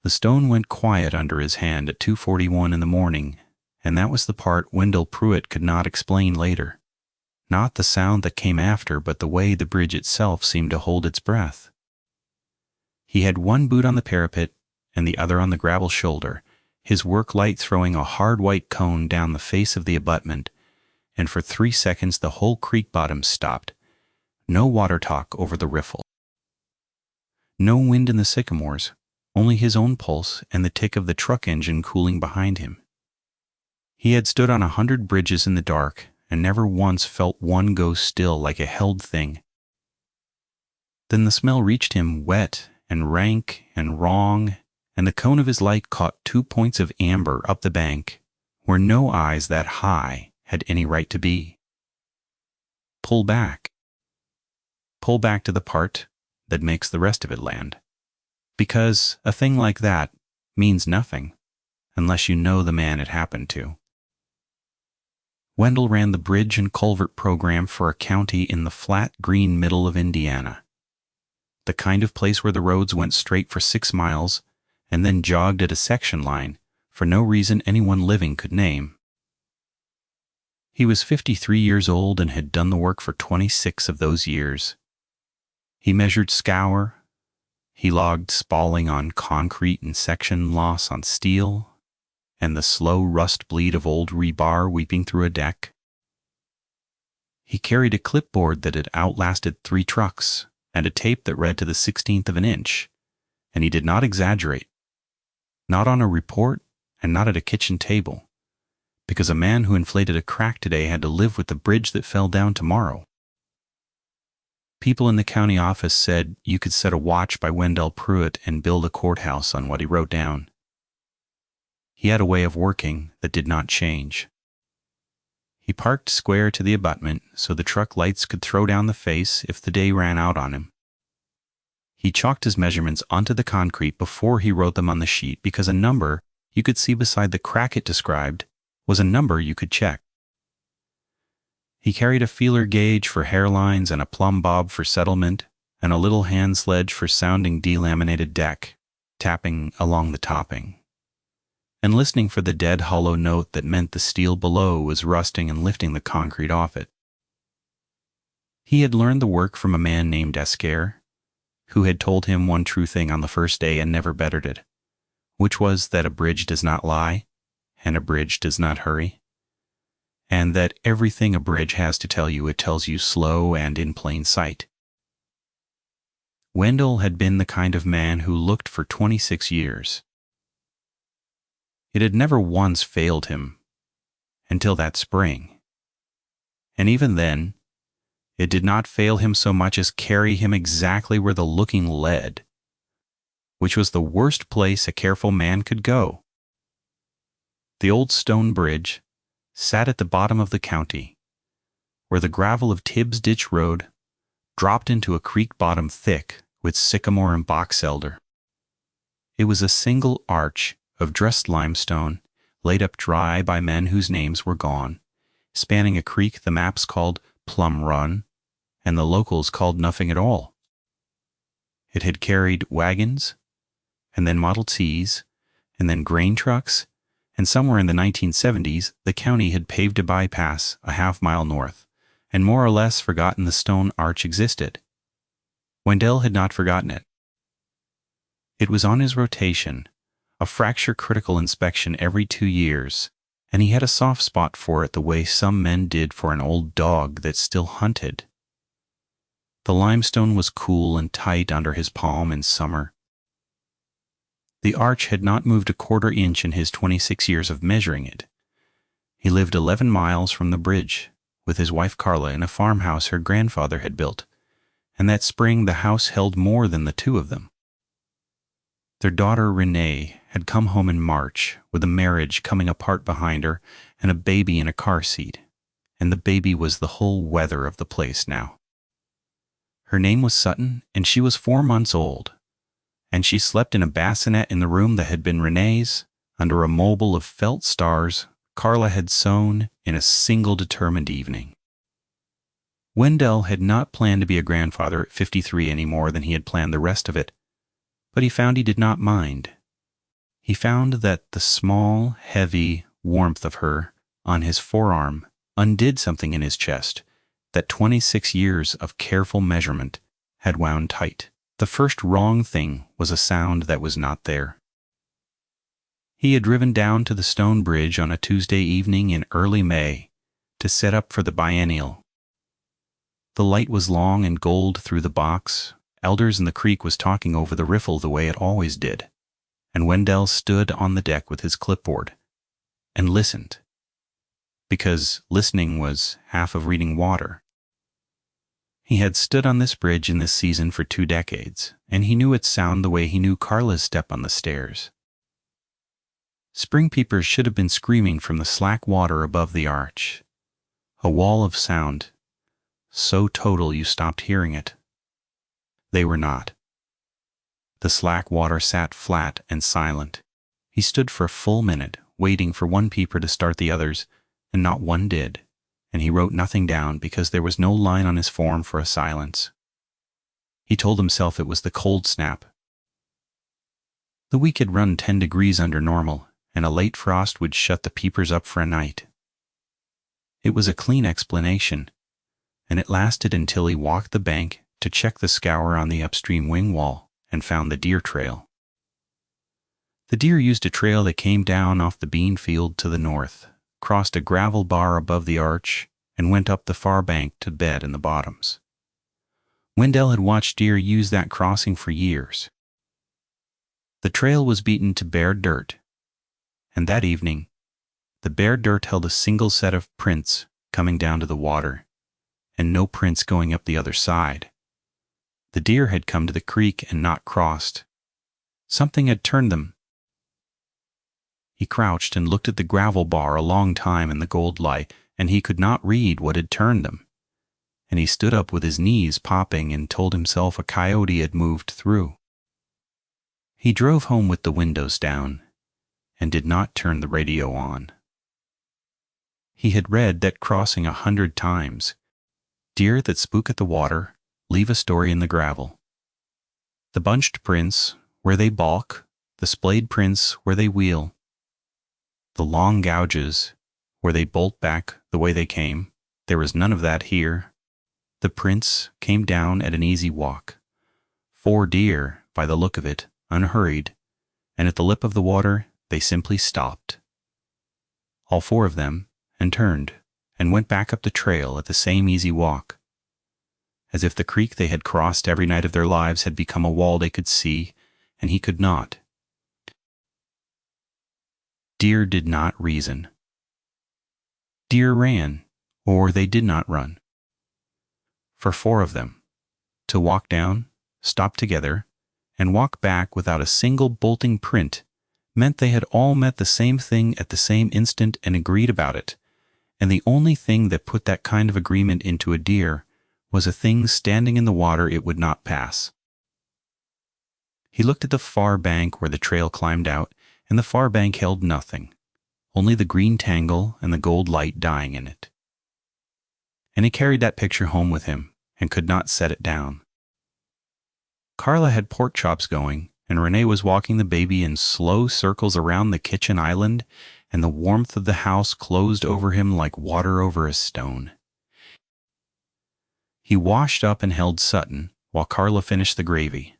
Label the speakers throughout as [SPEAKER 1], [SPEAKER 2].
[SPEAKER 1] The stone went quiet under his hand at 2:41 in the morning, and that was the part Wendell Pruitt could not explain later. Not the sound that came after, but the way the bridge itself seemed to hold its breath. He had one boot on the parapet and the other on the gravel shoulder, his work light throwing a hard white cone down the face of the abutment, and for 3 seconds the whole creek bottom stopped. No water talk over the riffle. No wind in the sycamores, only his own pulse and the tick of the truck engine cooling behind him. He had stood on 100 bridges in the dark and never once felt one go still like a held thing. Then the smell reached him, wet and rank and wrong, and the cone of his light caught 2 points of amber up the bank where no eyes that high had any right to be. Pull back. Pull back to the part that makes the rest of it land. Because a thing like that means nothing unless you know the man it happened to. Wendell ran the bridge and culvert program for a county in the flat green middle of Indiana. The kind of place where the roads went straight for 6 miles and then jogged at a section line for no reason anyone living could name. He was 53 years old and had done the work for 26 of those years. He measured scour, he logged spalling on concrete and section loss on steel, and the slow rust bleed of old rebar weeping through a deck. He carried a clipboard that had outlasted 3 trucks and a tape that read to the 16th of an inch, and he did not exaggerate. Not on a report and not at a kitchen table, because a man who inflated a crack today had to live with the bridge that fell down tomorrow. People in the county office said you could set a watch by Wendell Pruitt and build a courthouse on what he wrote down. He had a way of working that did not change. He parked square to the abutment so the truck lights could throw down the face if the day ran out on him. He chalked his measurements onto the concrete before he wrote them on the sheet because a number you could see beside the crack it described was a number you could check. He carried a feeler gauge for hairlines and a plumb bob for settlement and a little hand sledge for sounding delaminated deck, tapping along the topping, and listening for the dead hollow note that meant the steel below was rusting and lifting the concrete off it. He had learned the work from a man named Esquire, who had told him one true thing on the first day and never bettered it, which was that a bridge does not lie and a bridge does not hurry, and that everything a bridge has to tell you, it tells you slow and in plain sight. Wendell had been the kind of man who looked for 26 years. It had never once failed him until that spring. And even then, it did not fail him so much as carry him exactly where the looking led, which was the worst place a careful man could go. The old stone bridge sat at the bottom of the county, where the gravel of Tibbs Ditch Road dropped into a creek bottom thick with sycamore and box elder. It was a single arch of dressed limestone laid up dry by men whose names were gone, spanning a creek the maps called Plum Run and the locals called nothing at all. It had carried wagons, and then Model Ts, and then grain trucks, and somewhere in the 1970s, the county had paved a bypass a half-mile north, and more or less forgotten the stone arch existed. Wendell had not forgotten it. It was on his rotation, a fracture-critical inspection every 2 years, and he had a soft spot for it the way some men did for an old dog that still hunted. The limestone was cool and tight under his palm in summer. The arch had not moved a quarter inch in his 26 years of measuring it. He lived 11 miles from the bridge, with his wife Carla in a farmhouse her grandfather had built, and that spring the house held more than the 2 of them. Their daughter Renee had come home in March with a marriage coming apart behind her and a baby in a car seat, and the baby was the whole weather of the place now. Her name was Sutton, and she was 4 months old, and she slept in a bassinet in the room that had been Renee's, under a mobile of felt stars Carla had sewn in a single determined evening. Wendell had not planned to be a grandfather at 53 any more than he had planned the rest of it, but he found he did not mind. He found that the small, heavy warmth of her on his forearm undid something in his chest that 26 years of careful measurement had wound tight. The first wrong thing was a sound that was not there. He had driven down to the stone bridge on a Tuesday evening in early May to set up for the biennial. The light was long and gold through the box. Elders in the creek was talking over the riffle the way it always did, and Wendell stood on the deck with his clipboard and listened, because listening was half of reading water. He had stood on this bridge in this season for 2 decades, and he knew its sound the way he knew Carla's step on the stairs. Spring peepers should have been screaming from the slack water above the arch, a wall of sound, so total you stopped hearing it. They were not. The slack water sat flat and silent. He stood for a full minute, waiting for one peeper to start the others, and not one did, and he wrote nothing down because there was no line on his form for a silence. He told himself it was the cold snap. The week had run 10 degrees under normal, and a late frost would shut the peepers up for a night. It was a clean explanation, and it lasted until he walked the bank to check the scour on the upstream wing wall and found the deer trail. The deer used a trail that came down off the bean field to the north, crossed a gravel bar above the arch, and went up the far bank to bed in the bottoms. Wendell had watched deer use that crossing for years. The trail was beaten to bare dirt, and that evening, the bare dirt held a single set of prints coming down to the water, and no prints going up the other side. The deer had come to the creek and not crossed. Something had turned them. He crouched and looked at the gravel bar a long time in the gold light, and he could not read what had turned them. And he stood up with his knees popping and told himself a coyote had moved through. He drove home with the windows down and did not turn the radio on. He had read that crossing 100 times. Deer that spook at the water leave a story in the gravel. The bunched prints where they balk, the splayed prints where they wheel, the long gouges where they bolt back the way they came. There was none of that here. The prints came down at an easy walk. 4 deer, by the look of it, unhurried, and at the lip of the water they simply stopped. All 4 of them, and turned, and went back up the trail at the same easy walk, as if the creek they had crossed every night of their lives had become a wall they could see, and he could not. Deer did not reason. Deer ran, or they did not run. For 4 of them, to walk down, stop together, and walk back without a single bolting print meant they had all met the same thing at the same instant and agreed about it, and the only thing that put that kind of agreement into a deer was a thing standing in the water it would not pass. He looked at the far bank where the trail climbed out, and the far bank held nothing, only the green tangle and the gold light dying in it. And he carried that picture home with him and could not set it down. Carla had pork chops going, and Renee was walking the baby in slow circles around the kitchen island, and the warmth of the house closed over him like water over a stone. He washed up and held Sutton while Carla finished the gravy,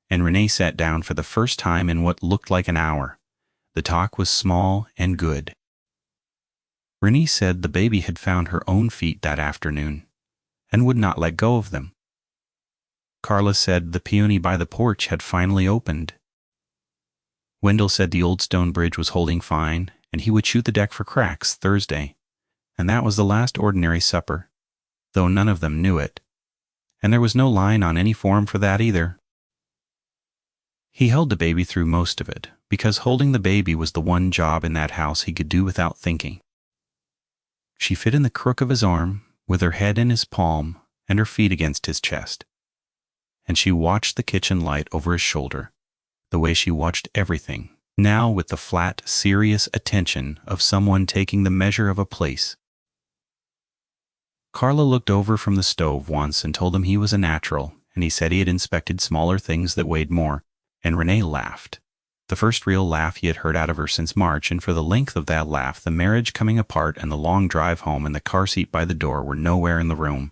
[SPEAKER 1] and Renee sat down for the first time in what looked like an hour. The talk was small and good. Renee said the baby had found her own feet that afternoon and would not let go of them. Carla said the peony by the porch had finally opened. Wendell said the old stone bridge was holding fine, and he would shoot the deck for cracks Thursday, and that was the last ordinary supper, though none of them knew it, and there was no line on any form for that either. He held the baby through most of it, because holding the baby was the one job in that house he could do without thinking. She fit in the crook of his arm, with her head in his palm and her feet against his chest, and she watched the kitchen light over his shoulder, the way she watched everything, now with the flat, serious attention of someone taking the measure of a place. Carla looked over from the stove once and told him he was a natural, and he said he had inspected smaller things that weighed more, and Renee laughed. the first real laugh he had heard out of her since March, and for the length of that laugh, the marriage coming apart and the long drive home and the car seat by the door were nowhere in the room.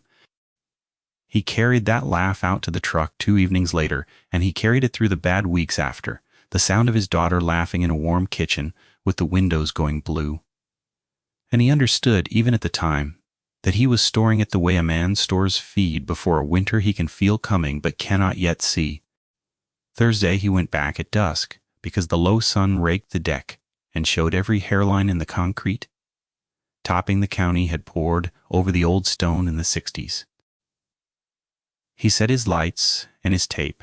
[SPEAKER 1] He carried that laugh out to the truck 2 evenings later, and he carried it through the bad weeks after, the sound of his daughter laughing in a warm kitchen with the windows going blue. And he understood, even at the time, that he was storing it the way a man stores feed before a winter he can feel coming but cannot yet see. Thursday he went back at dusk, because the low sun raked the deck and showed every hairline in the concrete. Topping the county had poured over the old stone in the 60s. He set his lights and his tape,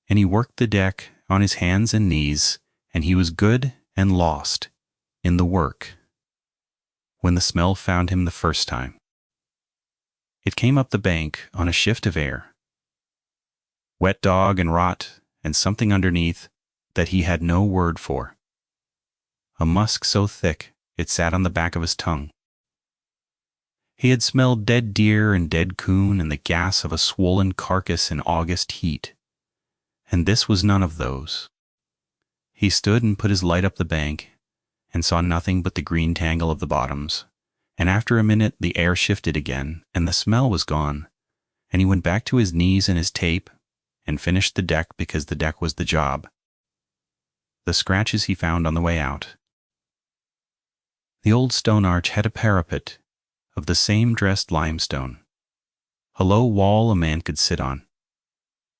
[SPEAKER 1] and he worked the deck on his hands and knees, and he was good and lost in the work. When the smell found him the first time, it came up the bank on a shift of air. Wet dog and rot and something underneath that he had no word for. A musk so thick it sat on the back of his tongue. He had smelled dead deer and dead coon and the gas of a swollen carcass in August heat, and this was none of those. He stood and put his light up the bank and saw nothing but the green tangle of the bottoms, and after a minute the air shifted again and the smell was gone, and he went back to his knees and his tape and finished the deck because the deck was the job. The scratches he found on the way out. The old stone arch had a parapet of the same dressed limestone, a low wall a man could sit on,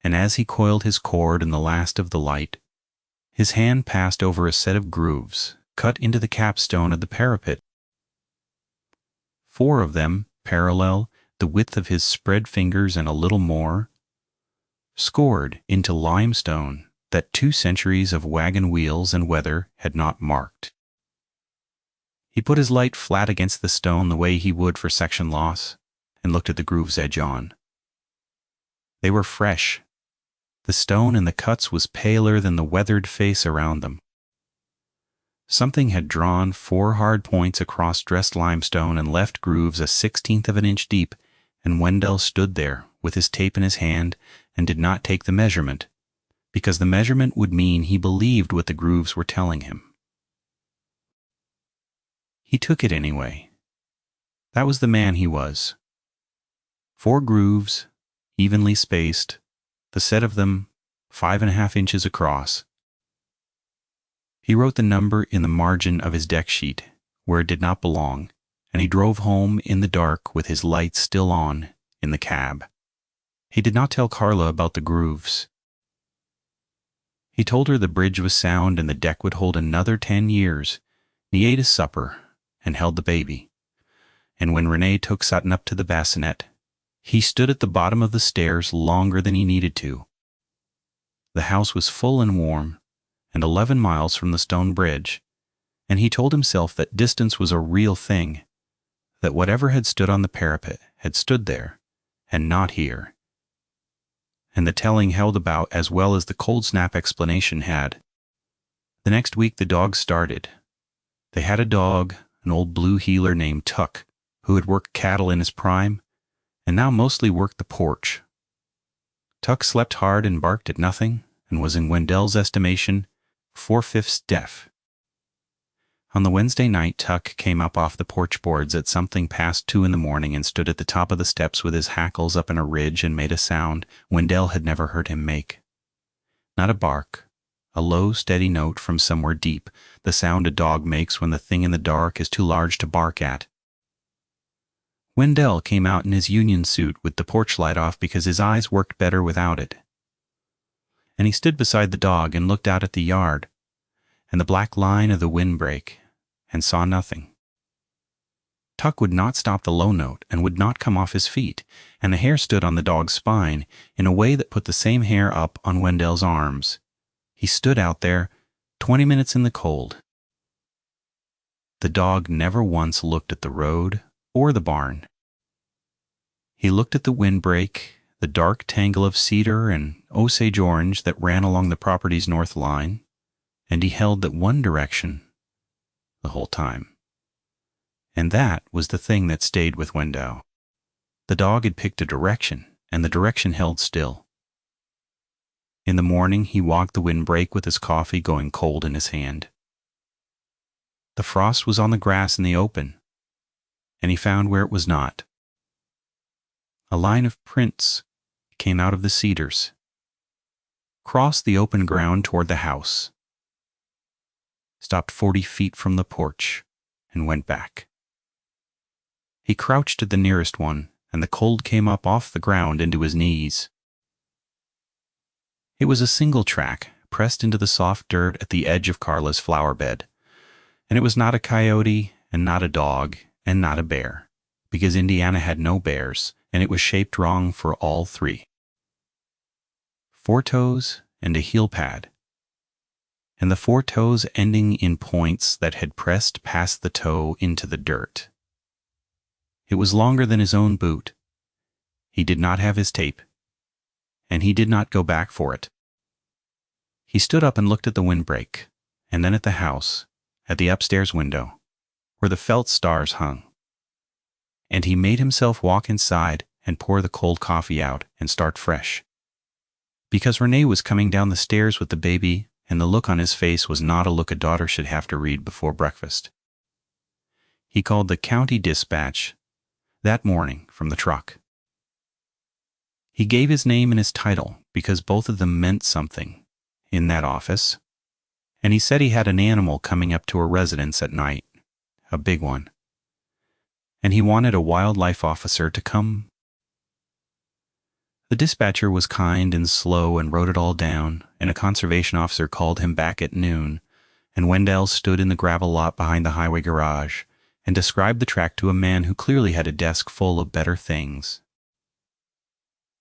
[SPEAKER 1] and as he coiled his cord in the last of the light, his hand passed over a set of grooves cut into the capstone of the parapet. 4 of them, parallel, the width of his spread fingers and a little more, scored into limestone that 2 centuries of wagon wheels and weather had not marked. He put his light flat against the stone the way he would for section loss, and looked at the groove's edge on. They were fresh. The stone in the cuts was paler than the weathered face around them. Something had drawn 4 hard points across dressed limestone and left grooves a 1/16 of an inch deep, and Wendell stood there with his tape in his hand and did not take the measurement, because the measurement would mean he believed what the grooves were telling him. He took it anyway. That was the man he was. 4 grooves, evenly spaced, the set of them 5.5 inches across. He wrote the number in the margin of his deck sheet, where it did not belong, and he drove home in the dark with his lights still on in the cab. He did not tell Carla about the grooves. He told her the bridge was sound and the deck would hold another 10 years. He ate his supper and held the baby. And when Renee took Sutton up to the bassinet, he stood at the bottom of the stairs longer than he needed to. The house was full and warm, and 11 miles from the stone bridge, and he told himself that distance was a real thing, that whatever had stood on the parapet had stood there, and not here. And the telling held about as well as the cold snap explanation had. The next week the dogs started. They had a dog, an old blue heeler named Tuck, who had worked cattle in his prime, and now mostly worked the porch. Tuck slept hard and barked at nothing, and was in Wendell's estimation 4/5 deaf. On the Wednesday night, Tuck came up off the porch boards at something past 2 in the morning and stood at the top of the steps with his hackles up in a ridge and made a sound Wendell had never heard him make. Not a bark, a low, steady note from somewhere deep, the sound a dog makes when the thing in the dark is too large to bark at. Wendell came out in his union suit with the porch light off because his eyes worked better without it. And he stood beside the dog and looked out at the yard and the black line of the windbreak and saw nothing. Tuck would not stop the low note and would not come off his feet, and the hair stood on the dog's spine in a way that put the same hair up on Wendell's arms. He stood out there 20 minutes in the cold. The dog never once looked at the road or the barn. He looked at the windbreak, the dark tangle of cedar and Osage orange that ran along the property's north line, and he held that one direction the whole time. And that was the thing that stayed with Wendell. The dog had picked a direction, and the direction held still. In the morning, he walked the windbreak with his coffee going cold in his hand. The frost was on the grass in the open, and he found where it was not. A line of prints came out of the cedars, crossed the open ground toward the house, stopped 40 feet from the porch, and went back. He crouched at the nearest one, and the cold came up off the ground into his knees. It was a single track pressed into the soft dirt at the edge of Carla's flower bed, and it was not a coyote and not a dog and not a bear, because Indiana had no bears, and it was shaped wrong for all three. 4 toes and a heel pad, and the 4 toes ending in points that had pressed past the toe into the dirt. It was longer than his own boot. He did not have his tape, and he did not go back for it. He stood up and looked at the windbreak, and then at the house, at the upstairs window, where the felt stars hung. And he made himself walk inside and pour the cold coffee out and start fresh. Because Renee was coming down the stairs with the baby, and the look on his face was not a look a daughter should have to read before breakfast. He called the county dispatch that morning from the truck. He gave his name and his title because both of them meant something in that office, and he said he had an animal coming up to a residence at night, a big one, and he wanted a wildlife officer to come. The dispatcher was kind and slow and wrote it all down, and a conservation officer called him back at noon, and Wendell stood in the gravel lot behind the highway garage and described the track to a man who clearly had a desk full of better things.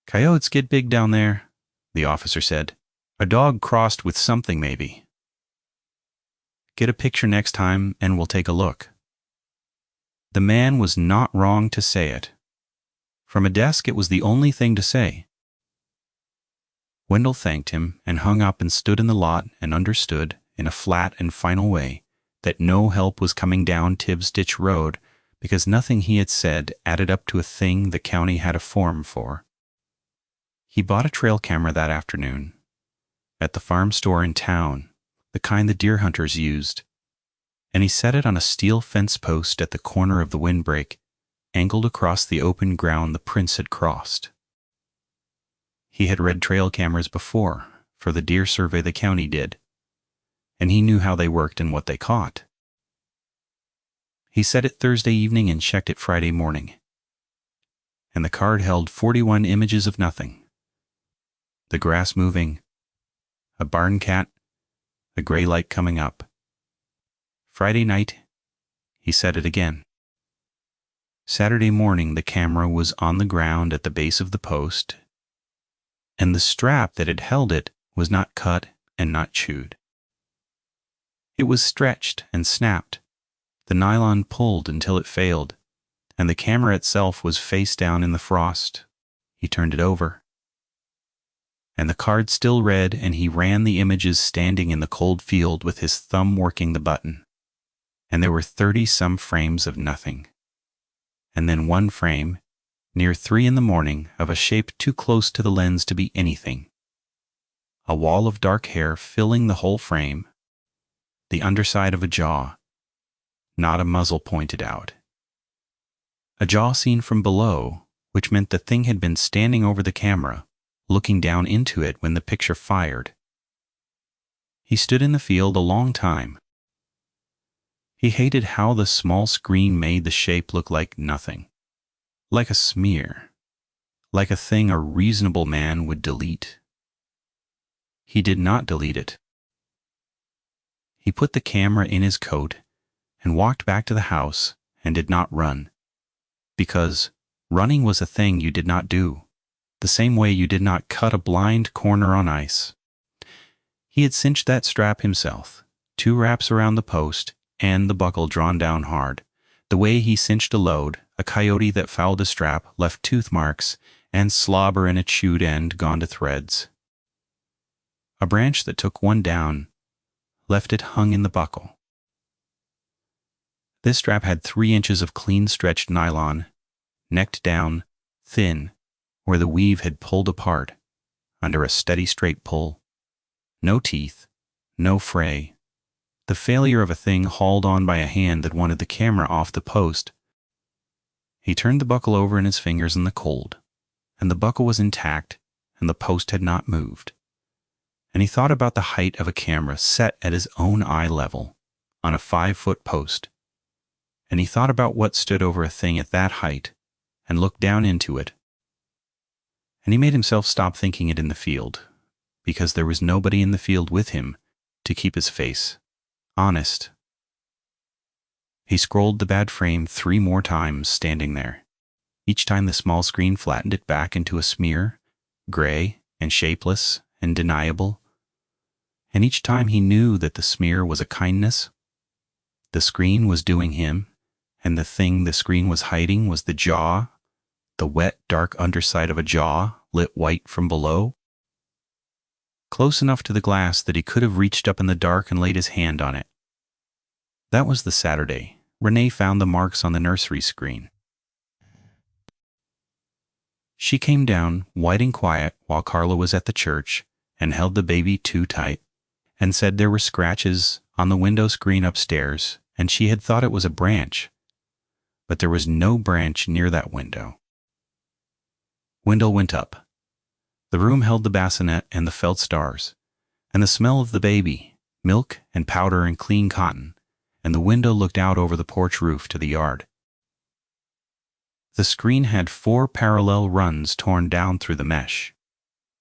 [SPEAKER 1] "Coyotes get big down there," the officer said. "A dog crossed with something, maybe. Get a picture next time and we'll take a look." The man was not wrong to say it. From a desk, it was the only thing to say. Wendell thanked him and hung up and stood in the lot and understood, in a flat and final way, that no help was coming down Tibbs Ditch Road because nothing he had said added up to a thing the county had a form for. He bought a trail camera that afternoon at the farm store in town, the kind the deer hunters used, and he set it on a steel fence post at the corner of the windbreak, angled across the open ground the prints had crossed. He had read trail cameras before, for the deer survey the county did, and he knew how they worked and what they caught. He set it Thursday evening and checked it Friday morning, and the card held 41 images of nothing. The grass moving, a barn cat, a gray light coming up. Friday night, he set it again. Saturday morning, the camera was on the ground at the base of the post, and the strap that had held it was not cut and not chewed. It was stretched and snapped. The nylon pulled until it failed, and the camera itself was face down in the frost. He turned it over, and the card still read, and he ran the images standing in the cold field with his thumb working the button. And there were 30-some frames of nothing. And then one frame, near 3 in the morning, of a shape too close to the lens to be anything. A wall of dark hair filling the whole frame, the underside of a jaw, not a muzzle pointed out. A jaw seen from below, which meant the thing had been standing over the camera, looking down into it when the picture fired. He stood in the field a long time. He hated how the small screen made the shape look like nothing, like a smear, like a thing a reasonable man would delete. He did not delete it. He put the camera in his coat and walked back to the house and did not run, because running was a thing you did not do, the same way you did not cut a blind corner on ice. He had cinched that strap himself, 2 wraps around the post, and the buckle drawn down hard. The way he cinched a load, a coyote that fouled a strap left tooth marks and slobber in a chewed end gone to threads. A branch that took one down left it hung in the buckle. This strap had 3 inches of clean stretched nylon, necked down, thin, where the weave had pulled apart, under a steady straight pull. No teeth, no fray. The failure of a thing hauled on by a hand that wanted the camera off the post. He turned the buckle over in his fingers in the cold, and the buckle was intact, and the post had not moved. And he thought about the height of a camera set at his own eye level, on a 5-foot post. And he thought about what stood over a thing at that height, and looked down into it. And he made himself stop thinking it in the field, because there was nobody in the field with him to keep his face honest. He scrolled the bad frame 3 more times, standing there. Each time the small screen flattened it back into a smear, gray and shapeless and deniable. And each time he knew that the smear was a kindness. The screen was doing him, and the thing the screen was hiding was the jaw, the wet, dark underside of a jaw, lit white from below. Close enough to the glass that he could have reached up in the dark and laid his hand on it. That was the Saturday Renee found the marks on the nursery screen. She came down, white and quiet, while Carla was at the church, and held the baby too tight, and said there were scratches on the window screen upstairs, and she had thought it was a branch. But there was no branch near that window. Wendell went up. The room held the bassinet and the felt stars, and the smell of the baby, milk and powder and clean cotton, and the window looked out over the porch roof to the yard. The screen had 4 parallel runs torn down through the mesh,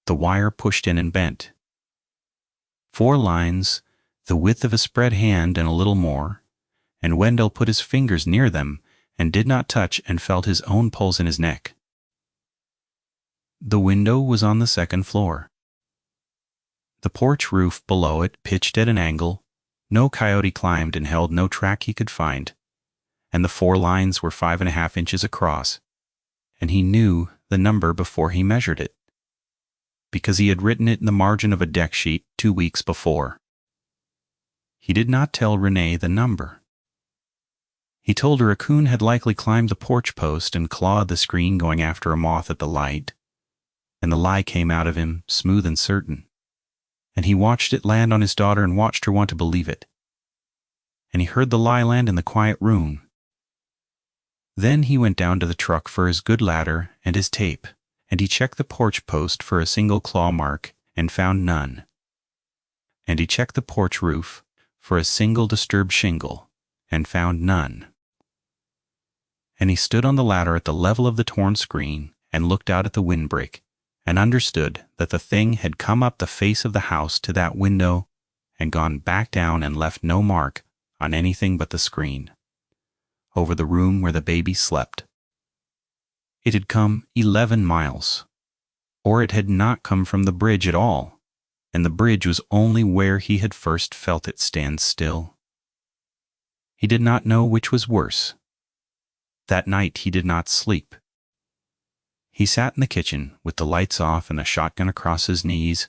[SPEAKER 1] the wire pushed in and bent. 4 lines, the width of a spread hand and a little more, and Wendell put his fingers near them and did not touch and felt his own pulse in his neck. The window was on the 2nd floor. The porch roof below it pitched at an angle. No coyote climbed and held no track he could find, and the 4 lines were 5.5 inches across, and he knew the number before he measured it, because he had written it in the margin of a deck sheet 2 weeks before. He did not tell Renee the number. He told her a coon had likely climbed the porch post and clawed the screen going after a moth at the light, and the lie came out of him smooth and certain. And he watched it land on his daughter and watched her want to believe it. And he heard the lie land in the quiet room. Then he went down to the truck for his good ladder and his tape, and he checked the porch post for a single claw mark and found none. And he checked the porch roof for a single disturbed shingle and found none. And he stood on the ladder at the level of the torn screen and looked out at the windbreak, and understood that the thing had come up the face of the house to that window and gone back down and left no mark on anything but the screen, over the room where the baby slept. It had come 11 miles, or it had not come from the bridge at all, and the bridge was only where he had first felt it stand still. He did not know which was worse. That night he did not sleep. He sat in the kitchen with the lights off and a shotgun across his knees,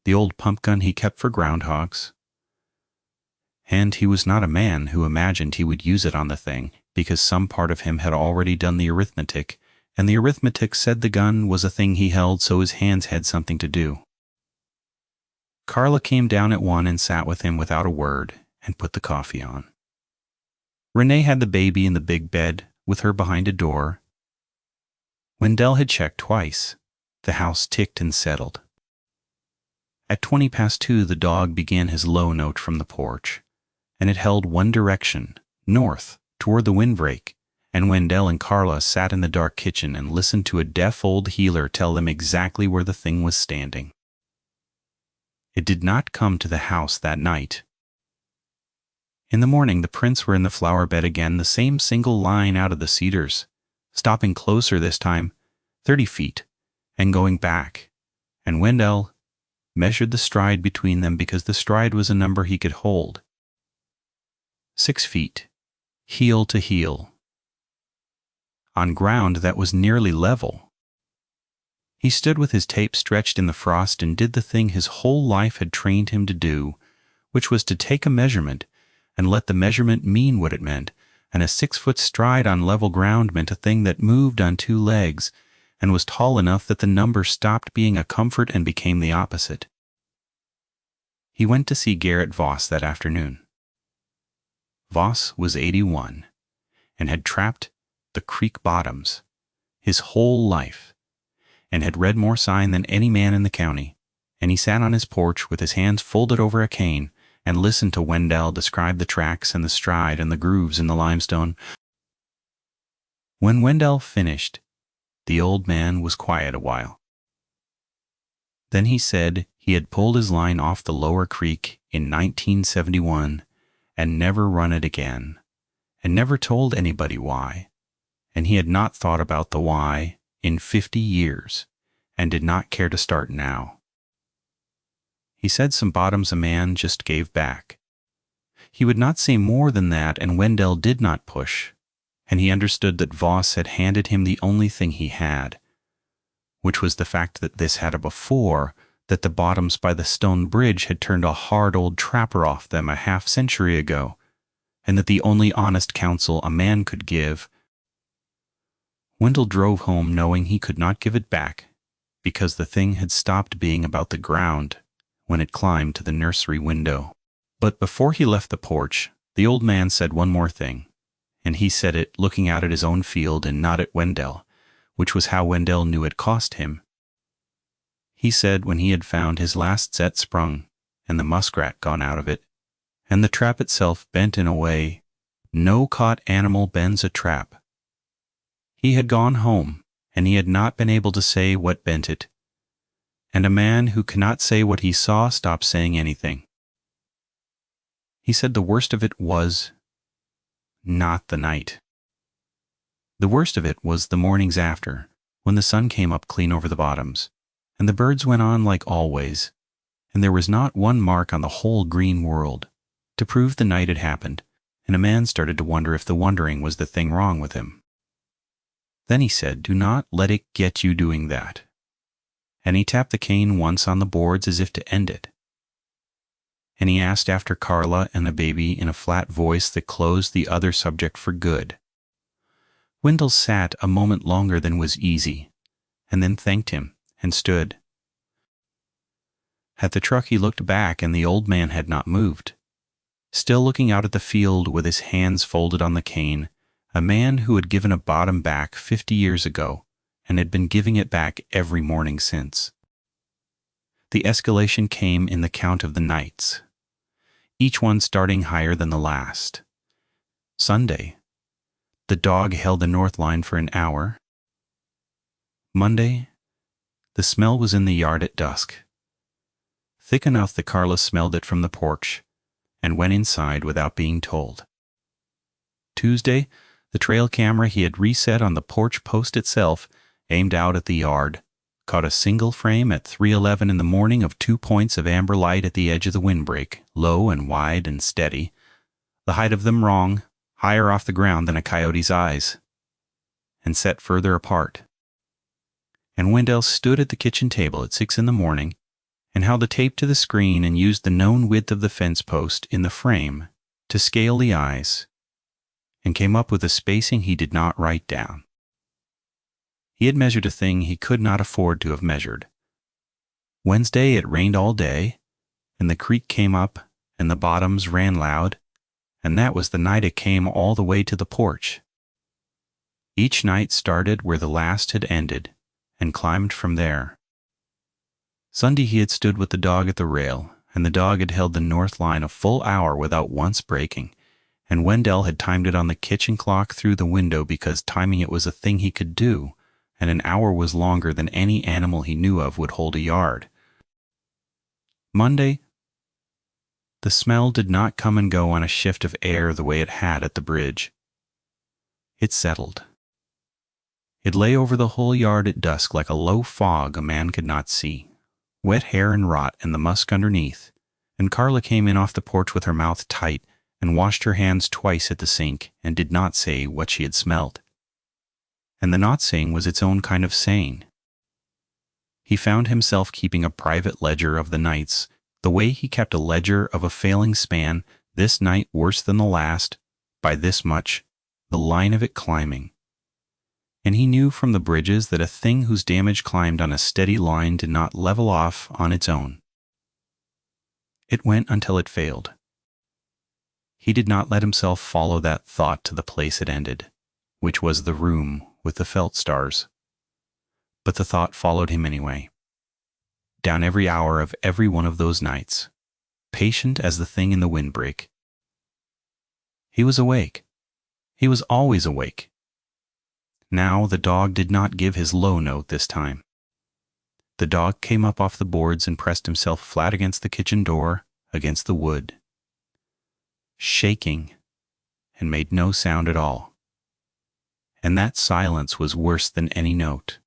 [SPEAKER 1] the old pump gun he kept for groundhogs. And he was not a man who imagined he would use it on the thing, because some part of him had already done the arithmetic, and the arithmetic said the gun was a thing he held, so his hands had something to do. Carla came down at 1 and sat with him without a word and put the coffee on. Renee had the baby in the big bed with her behind a door. Wendell had checked twice. The house ticked and settled. At 2:20 the dog began his low note from the porch, and it held one direction, north, toward the windbreak, and Wendell and Carla sat in the dark kitchen and listened to a deaf old healer tell them exactly where the thing was standing. It did not come to the house that night. In the morning the prints were in the flower bed again, the same single line out of the cedars, stopping closer this time, 30 feet, and going back, and Wendell measured the stride between them because the stride was a number he could hold. 6 feet, heel to heel, on ground that was nearly level. He stood with his tape stretched in the frost and did the thing his whole life had trained him to do, which was to take a measurement and let the measurement mean what it meant, and a 6-foot stride on level ground meant a thing that moved on 2 legs and was tall enough that the number stopped being a comfort and became the opposite. He went to see Garrett Voss that afternoon. Voss was 81 and had trapped the creek bottoms his whole life and had read more sign than any man in the county, and he sat on his porch with his hands folded over a cane and listened to Wendell describe the tracks and the stride and the grooves in the limestone. When Wendell finished, the old man was quiet a while. Then he said he had pulled his line off the lower creek in 1971 and never run it again, and never told anybody why, and he had not thought about the why in 50 years and did not care to start now. He said some bottoms a man just gave back. He would not say more than that, and Wendell did not push, and he understood that Voss had handed him the only thing he had, which was the fact that this had a before, that the bottoms by the stone bridge had turned a hard old trapper off them a half-century ago, and that the only honest counsel a man could give. Wendell drove home knowing he could not give it back, because the thing had stopped being about the ground when it climbed to the nursery window. But before he left the porch, the old man said one more thing, and he said it looking out at his own field and not at Wendell, which was how Wendell knew it cost him. He said when he had found his last set sprung, and the muskrat gone out of it, and the trap itself bent in a way no caught animal bends a trap, he had gone home, and he had not been able to say what bent it, and a man who cannot say what he saw stops saying anything. He said the worst of it was not the night. The worst of it was the mornings after, when the sun came up clean over the bottoms, and the birds went on like always, and there was not one mark on the whole green world to prove the night had happened, and a man started to wonder if the wondering was the thing wrong with him. Then he said, "Do not let it get you doing that." And he tapped the cane once on the boards as if to end it. And he asked after Carla and the baby in a flat voice that closed the other subject for good. Wendell sat a moment longer than was easy, and then thanked him and stood. At the truck he looked back, and the old man had not moved, still looking out at the field with his hands folded on the cane, a man who had given a bottom back 50 years ago and had been giving it back every morning since. The escalation came in the count of the nights, each one starting higher than the last. Sunday, the dog held the north line for an hour. Monday, the smell was in the yard at dusk, thick enough that Carla smelled it from the porch and went inside without being told. Tuesday, the trail camera he had reset on the porch post itself, aimed out at the yard, caught a single frame at 3:11 in the morning of 2 points of amber light at the edge of the windbreak, low and wide and steady, the height of them wrong, higher off the ground than a coyote's eyes, and set further apart. And Wendell stood at the kitchen table at 6 in the morning and held the tape to the screen and used the known width of the fence post in the frame to scale the eyes, and came up with a spacing he did not write down. He had measured a thing he could not afford to have measured. Wednesday it rained all day, and the creek came up, and the bottoms ran loud, and that was the night it came all the way to the porch. Each night started where the last had ended, and climbed from there. Sunday he had stood with the dog at the rail, and the dog had held the north line a full hour without once breaking, and Wendell had timed it on the kitchen clock through the window because timing it was a thing he could do, and an hour was longer than any animal he knew of would hold a yard. Monday, the smell did not come and go on a shift of air the way it had at the bridge. It settled. It lay over the whole yard at dusk like a low fog a man could not see, wet hair and rot and the musk underneath, and Carla came in off the porch with her mouth tight and washed her hands twice at the sink and did not say what she had smelled. And the not saying was its own kind of saying. He found himself keeping a private ledger of the nights, the way he kept a ledger of a failing span, this night worse than the last, by this much, the line of it climbing. And he knew from the bridges that a thing whose damage climbed on a steady line did not level off on its own. It went until it failed. He did not let himself follow that thought to the place it ended, which was the room with the felt stars. But the thought followed him anyway. Down every hour of every one of those nights, patient as the thing in the windbreak. He was awake. He was always awake. Now the dog did not give his low note this time. The dog came up off the boards and pressed himself flat against the kitchen door, against the wood, shaking, and made no sound at all. And that silence was worse than any note.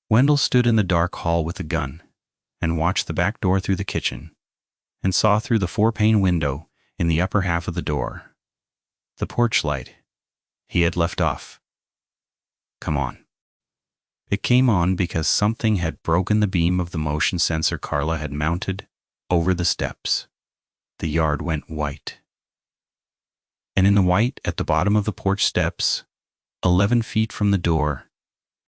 [SPEAKER 1] Wendell stood in the dark hall with the gun, and watched the back door through the kitchen, and saw through the 4-pane window in the upper half of the door. The porch light he had left off. Come on. It came on because something had broken the beam of the motion sensor Carla had mounted over the steps. The yard went white. And in the white at the bottom of the porch steps, 11 feet from the door,